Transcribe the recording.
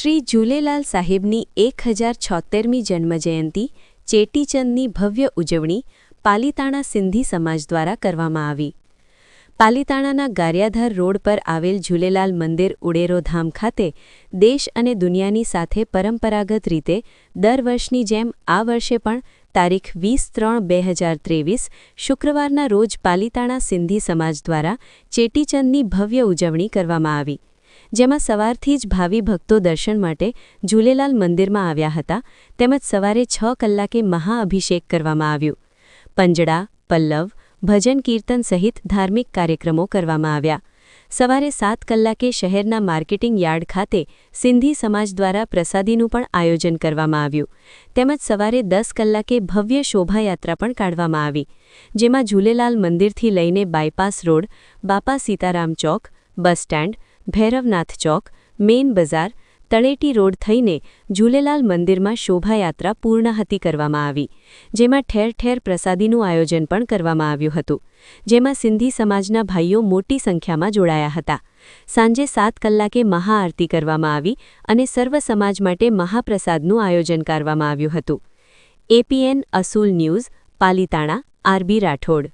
શ્રી ઝૂલેલાલ સાહેબની 1076મી જન્મજયંતિ ચેટીચંદની ભવ્ય ઉજવણી પાલીતાણા સિંધી સમાજ દ્વારા કરવામાં આવી। પાલીતાણાના ગારિયાધાર રોડ પર આવેલ ઝૂલેલાલ મંદિર ઉડેરો ધામ ખાતે દેશ અને દુનિયાની સાથે પરંપરાગત રીતે દર વર્ષની જેમ આ વર્ષે પણ તારીખ 20/3/2023 શુક્રવારના રોજ પાલીતાણા સિંધી સમાજ દ્વારા ચેટીચંદની ભવ્ય ઉજવણી કરવામાં આવી, જેમાં સવારથી જ ભાવિ ભક્તો દર્શન માટે ઝૂલેલાલ મંદિરમાં આવ્યા હતા, તેમજ સવારે 6 કલાકે મહાઅભિષેક કરવામાં આવ્યો। પંજડા, પલ્લવ, ભજન કીર્તન સહિત ધાર્મિક કાર્યક્રમો કરવામાં આવ્યા। સવારે 7 કલાકે શહેરના માર્કેટિંગ યાર્ડ ખાતે સિંધી સમાજ દ્વારા પ્રસાદીનું પણ આયોજન કરવામાં આવ્યું, તેમજ સવારે 10 કલાકે ભવ્ય શોભાયાત્રા પણ કાઢવામાં આવી, જેમાં ઝૂલેલાલ મંદિરથી લઈને બાયપાસ રોડ, બાપા સીતારામ ચોક, બસ સ્ટેન્ડ, ભૈરવનાથ ચોક, મેઇન બજાર, તળેટી રોડ થઈને ઝૂલેલાલ મંદિરમાં શોભાયાત્રા પૂર્ણાહતિ કરવામાં આવી, જેમાં ઠેર ઠેર પ્રસાદીનું આયોજન પણ કરવામાં આવ્યું હતું, જેમાં સિંધી સમાજના ભાઈઓ મોટી સંખ્યામાં જોડાયા હતા। સાંજે 7 કલાકે મહાઆરતી કરવામાં આવી અને સર્વ સમાજ માટે મહાપ્રસાદનું આયોજન કરવામાં આવ્યું હતું। APN અસૂલ ન્યૂઝ, પાલીતાણા, RB રાઠોડ।